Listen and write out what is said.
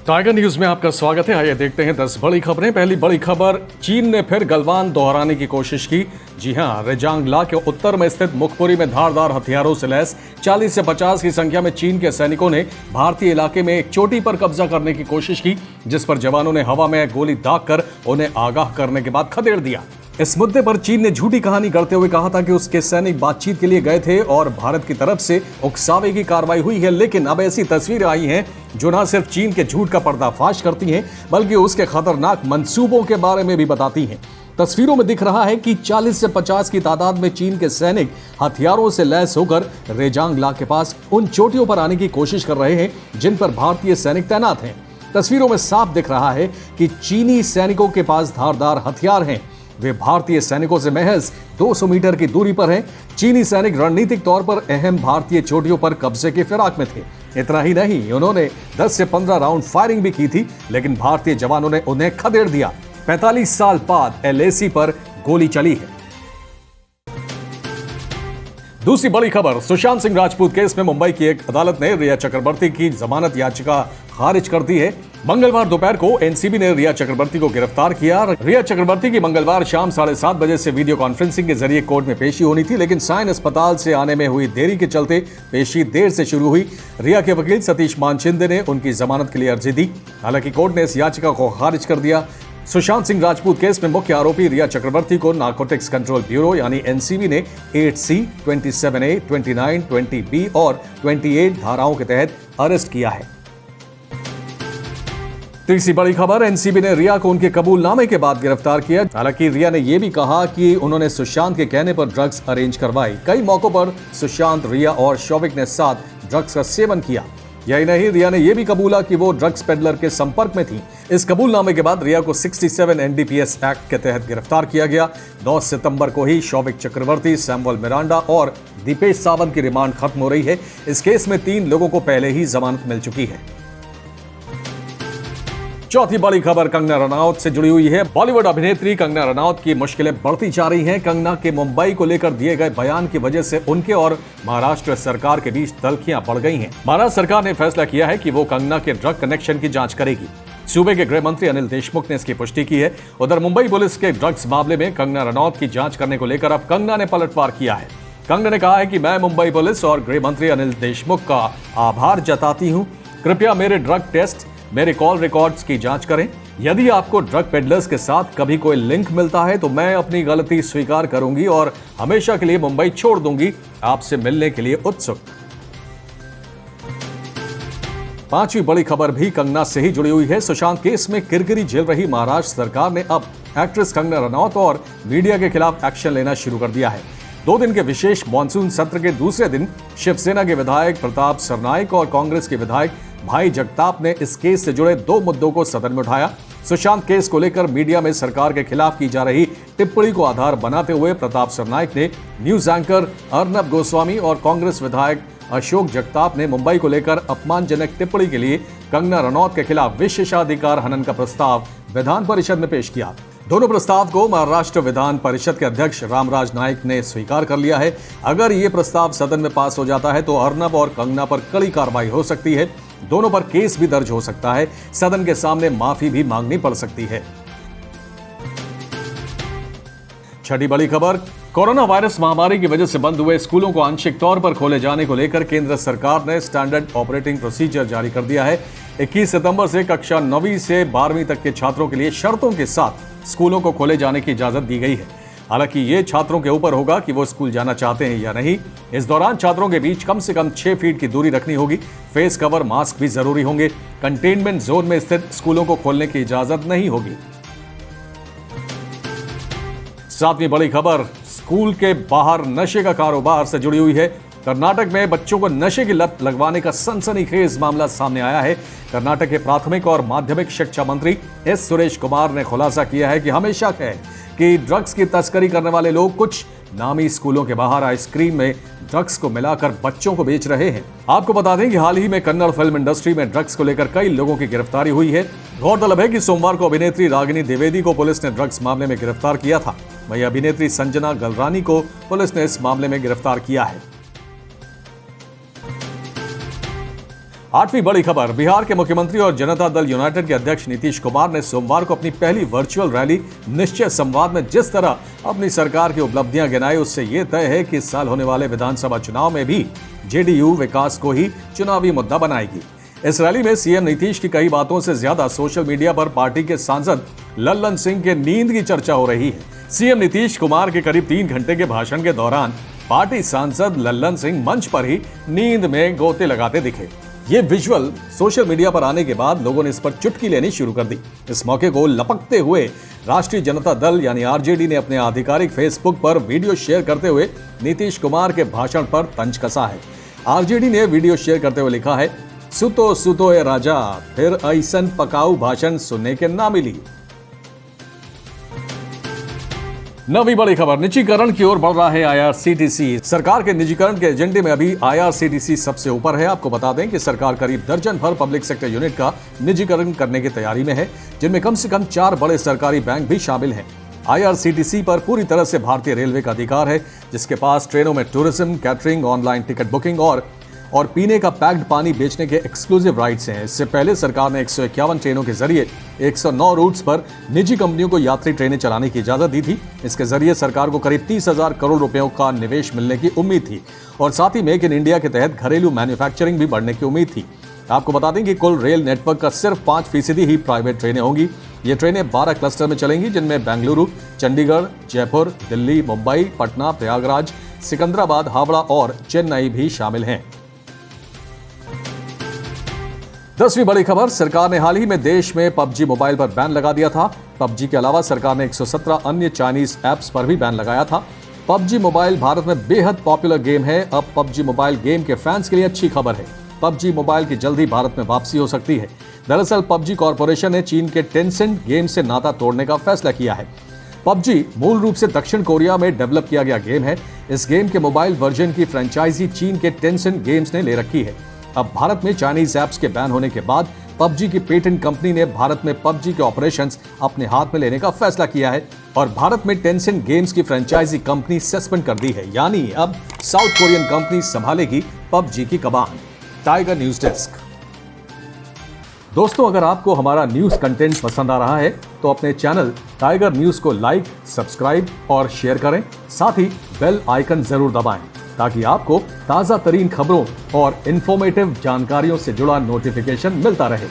Tiger news में आपका स्वागत है। आइए देखते हैं 10 बड़ी खबरें। पहली बड़ी खबर, चीन ने फिर गलवान दोहराने की कोशिश की। जी हां, रेजांगला के उत्तर में स्थित मुखपुरी में धारदार हथियारों से लैस 40 से 50 की संख्या में चीन के सैनिकों ने भारतीय इलाके में एक चोटी पर कब्जा करने की कोशिश की, जिस पर जवानों ने हवा में गोली दागकर उन्हें आगाह करने के बाद खदेड़ दिया। इस मुद्दे पर चीन ने झूठी कहानी करते हुए कहा था कि उसके सैनिक बातचीत के लिए गए थे और भारत की तरफ से उकसावे की कार्रवाई हुई है। लेकिन अब ऐसी तस्वीरें आई हैं जो न सिर्फ चीन के झूठ का पर्दाफाश करती हैं, बल्कि उसके खतरनाक मंसूबों के बारे में भी बताती हैं। तस्वीरों में दिख रहा है कि 40 से 50 की तादाद में चीन के सैनिक हथियारों से लैस होकर रेजांगला के पास उन चोटियों पर आने की कोशिश कर रहे हैं जिन पर भारतीय सैनिक तैनात हैं। तस्वीरों में साफ दिख रहा है कि चीनी सैनिकों के पास धारदार हथियार हैं। वे भारतीय सैनिकों से महज 200 मीटर की दूरी पर हैं। चीनी सैनिक रणनीतिक तौर पर अहम भारतीय चोटियों पर कब्जे की फिराक में थे। इतना ही नहीं, उन्होंने 10 से 15 राउंड फायरिंग भी की थी, लेकिन भारतीय जवानों ने उन्हें खदेड़ दिया। 45 साल बाद एलएसी पर गोली चली है। दूसरी बड़ी खबर, सुशांत सिंह राजपूत केस में मुंबई की एक अदालत ने रिया चक्रवर्ती की जमानत याचिका खारिज कर दी है। मंगलवार दोपहर को एनसीबी ने रिया चक्रवर्ती को गिरफ्तार किया। रिया चक्रवर्ती की मंगलवार शाम 7:30 बजे से वीडियो कॉन्फ्रेंसिंग के जरिए कोर्ट में पेशी होनी थी, लेकिन साइन अस्पताल से आने में हुई देरी के चलते पेशी देर से शुरू हुई। रिया के वकील सतीश मानशिंदे ने उनकी जमानत के लिए अर्जी दी। हालांकि कोर्ट ने इस याचिका को खारिज कर दिया। सुशांत सिंह राजपूत केस में मुख्य आरोपी रिया चक्रवर्ती को नारकोटिक्स कंट्रोल ब्यूरो यानी एनसीबी ने 8C, 27A, 29, 20B और 28 धाराओं के तहत अरेस्ट किया है। तीसरी बड़ी खबर, एनसीबी ने रिया को उनके कबूलनामे के बाद गिरफ्तार किया। हालांकि रिया ने यह भी कहा कि उन्होंने सुशांत के कहने पर ड्रग्स अरेंज करवाई। कई मौकों पर सुशांत, रिया और शौविक ने साथ ड्रग्स का सेवन किया। यही नहीं, रिया ने यह भी कबूला कि वो ड्रग्स पेडलर के संपर्क में थी। इस कबूलनामे के बाद रिया को 67 NDPS एक्ट के तहत गिरफ्तार किया गया। 9 सितंबर को ही शौविक चक्रवर्ती, सैमुअल मिरांडा और दीपेश सावंत की रिमांड खत्म हो रही है। इस केस में 3 लोगों को पहले ही जमानत मिल चुकी है। चौथी बड़ी खबर कंगना रनौत से जुड़ी हुई है। बॉलीवुड अभिनेत्री कंगना रनौत की मुश्किलें बढ़ती जा रही हैं। कंगना के मुंबई को लेकर दिए गए बयान की वजह से उनके और महाराष्ट्र सरकार के बीच तल्खियां बढ़ गई हैं। महाराष्ट्र सरकार ने फैसला किया है कि वो कंगना के ड्रग कनेक्शन की जांच करेगी। सूबे के गृह मंत्री अनिल देशमुख ने इसकी पुष्टि की है। उधर मुंबई पुलिस के ड्रग्स मामले में कंगना रनौत की जांच करने को लेकर अब कंगना ने पलटवार किया है। कंगना ने कहा है कि मैं मुंबई पुलिस और गृह मंत्री अनिल देशमुख का आभार जताती हूँ। कृपया मेरे ड्रग टेस्ट, मेरे कॉल रिकॉर्ड्स की जांच करें। यदि आपको ड्रग पेडलर्स के साथ कभी कोई लिंक मिलता है तो मैं अपनी गलती स्वीकार करूंगी और हमेशा के लिए मुंबई छोड़ दूंगी। आपसे मिलने के लिए उत्सुक। पांचवी बड़ी खबर भी कंगना से ही जुड़ी हुई है। सुशांत केस में किरकिरी झेल रही महाराष्ट्र सरकार ने अब एक्ट्रेस कंगना रनौत और मीडिया के खिलाफ एक्शन लेना शुरू कर दिया है। 2 दिन के विशेष मॉनसून सत्र के दूसरे दिन शिवसेना के विधायक प्रताप सरनाइक और कांग्रेस के विधायक भाई जगताप ने इस केस से जुड़े 2 मुद्दों को सदन में उठाया। सुशांत केस को लेकर मीडिया में सरकार के खिलाफ की जा रही टिप्पणी को आधार बनाते हुए प्रताप सरनाइक ने न्यूज एंकर अर्नब गोस्वामी और कांग्रेस विधायक अशोक जगताप ने मुंबई को लेकर अपमानजनक टिप्पणी के लिए कंगना रनौत के खिलाफ विशेषाधिकार हनन का प्रस्ताव विधान परिषद में पेश किया। दोनों प्रस्ताव को महाराष्ट्र विधान परिषद के अध्यक्ष रामराज नाईक ने स्वीकार कर लिया है। अगर ये प्रस्ताव सदन में पास हो जाता है तो अर्नब और कंगना पर कड़ी कार्रवाई हो सकती है। दोनों पर केस भी दर्ज हो सकता है। सदन के सामने माफी भी मांगनी पड़ सकती है। छठी बड़ी खबर, कोरोना वायरस महामारी की वजह से बंद हुए स्कूलों को आंशिक तौर पर खोले जाने को लेकर केंद्र सरकार ने स्टैंडर्ड ऑपरेटिंग प्रोसीजर जारी कर दिया है। 21 सितंबर से कक्षा 9वीं से 12वीं तक के छात्रों के लिए शर्तों के साथ स्कूलों को खोले जाने की इजाजत दी गई है। हालांकि ये छात्रों के ऊपर होगा कि वो स्कूल जाना चाहते हैं या नहीं। इस दौरान छात्रों के बीच कम से कम 6 फीट की दूरी रखनी होगी। फेस कवर, मास्क भी जरूरी होंगे। कंटेनमेंट जोन में स्थित स्कूलों को खोलने की इजाजत नहीं होगी। 7वीं बड़ी खबर, स्कूल के बाहर नशे का कारोबार से जुड़ी हुई है। कर्नाटक में बच्चों को नशे की लत लगवाने का सनसनीखेज मामला सामने आया है। कर्नाटक के प्राथमिक और माध्यमिक शिक्षा मंत्री एस सुरेश कुमार ने खुलासा किया है कि हमें शक है कि ड्रग्स की तस्करी करने वाले लोग कुछ नामी स्कूलों के बाहर आइसक्रीम में ड्रग्स को मिलाकर बच्चों को बेच रहे हैं। आपको बता दें कि हाल ही में कन्नड़ फिल्म इंडस्ट्री में ड्रग्स को लेकर कई लोगों की गिरफ्तारी हुई है। गौरतलब है कि सोमवार को अभिनेत्री रागिनी द्विवेदी को पुलिस ने ड्रग्स मामले में गिरफ्तार किया था। वहीं अभिनेत्री संजना गलरानी को पुलिस ने इस मामले में गिरफ्तार किया है। आठवीं बड़ी खबर, बिहार के मुख्यमंत्री और जनता दल यूनाइटेड के अध्यक्ष नीतीश कुमार ने सोमवार को अपनी पहली वर्चुअल रैली निश्चय संवाद में जिस तरह अपनी सरकार की उपलब्धियां गिनाई, उससे यह तय है कि इस साल होने वाले विधानसभा चुनाव में भी जेडीयू विकास को ही चुनावी मुद्दा बनाएगी। इस रैली में सीएम नीतीश की कई बातों से ज्यादा सोशल मीडिया पर पार्टी के सांसद लल्लन सिंह के नींद की चर्चा हो रही है। सीएम नीतीश कुमार के करीब 3 घंटे के भाषण के दौरान पार्टी सांसद लल्लन सिंह मंच पर ही नींद में गोते लगाते दिखे। ये विजुअल सोशल मीडिया पर आने के बाद लोगों ने इस पर चुटकी लेनी शुरू कर दी। इस मौके को लपकते हुए राष्ट्रीय जनता दल यानी आरजेडी ने अपने आधिकारिक फेसबुक पर वीडियो शेयर करते हुए नीतीश कुमार के भाषण पर तंज कसा है। आरजेडी ने वीडियो शेयर करते हुए लिखा है, सुतो सुतो ए राजा, फिर ऐसन पकाऊ भाषण सुनने के ना मिली। नवी बड़ी खबर, निजीकरण की ओर बढ़ रहा है आईआरसीटीसी। सरकार के निजीकरण के एजेंडे में अभी आईआरसीटीसी सबसे ऊपर है। आपको बता दें कि सरकार करीब दर्जन भर पब्लिक सेक्टर यूनिट का निजीकरण करने की तैयारी में है, जिनमें कम से कम 4 बड़े सरकारी बैंक भी शामिल हैं। आईआरसीटीसी पर पूरी तरह से भारतीय रेलवे का अधिकार है, जिसके पास ट्रेनों में tourism, catering, online ticket booking और पीने का पैक्ड पानी बेचने के एक्सक्लूसिव राइट्स हैं। इससे पहले सरकार ने 151 ट्रेनों के जरिए 109 रूट्स पर निजी कंपनियों को यात्री ट्रेनें चलाने की इजाजत दी थी। इसके जरिए सरकार को करीब 30,000 करोड़ रुपयों का निवेश मिलने की उम्मीद थी और साथ ही मेक इन इंडिया के तहत घरेलू मैन्युफैक्चरिंग भी बढ़ने की उम्मीद थी। आपको बता दें कि कुल रेल नेटवर्क का सिर्फ 5% ही प्राइवेट ट्रेनें होंगी। ये ट्रेनें 12 क्लस्टर में चलेंगी, जिनमें बेंगलुरु, चंडीगढ़, जयपुर, दिल्ली, मुंबई, पटना, प्रयागराज, सिकंदराबाद, हावड़ा और चेन्नई भी शामिल हैं। 10वीं बड़ी खबर, सरकार ने हाल ही में देश में पबजी मोबाइल पर बैन लगा दिया था। पबजी के अलावा सरकार ने 117 अन्य चाइनीज ऐप्स पर भी बैन लगाया था। पबजी मोबाइल भारत में बेहद पॉपुलर गेम है। अब पबजी मोबाइल गेम के फैंस के लिए अच्छी खबर है। पबजी मोबाइल की जल्द ही भारत में वापसी हो सकती है। दरअसल पबजी कॉर्पोरेशन ने चीन के टेंसेंट गेम से नाता तोड़ने का फैसला किया है। पबजी मूल रूप से दक्षिण कोरिया में डेवलप किया गया गेम है। इस गेम के मोबाइल वर्जन की फ्रेंचाइजी चीन के टेंसेंट गेम्स ने ले रखी है। अब भारत में चाइनीज ऐप्स के बैन होने के बाद पबजी की पेटेंट कंपनी ने भारत में पबजी के ऑपरेशंस अपने हाथ में लेने का फैसला किया है और भारत में टेंसेंट गेम्स की फ्रेंचाइजी कंपनी सस्पेंड कर दी है। यानी अब साउथ कोरियन कंपनी संभालेगी पबजी की कमान। Tiger news desk. दोस्तों, अगर आपको हमारा न्यूज कंटेंट पसंद आ रहा है तो अपने चैनल टाइगर न्यूज को लाइक, सब्सक्राइब और शेयर करें। साथ ही बेल आइकन जरूर दबाएं ताकि आपको ताजा तरीन खबरों और इंफॉर्मेटिव जानकारियों से जुड़ा नोटिफिकेशन मिलता रहे।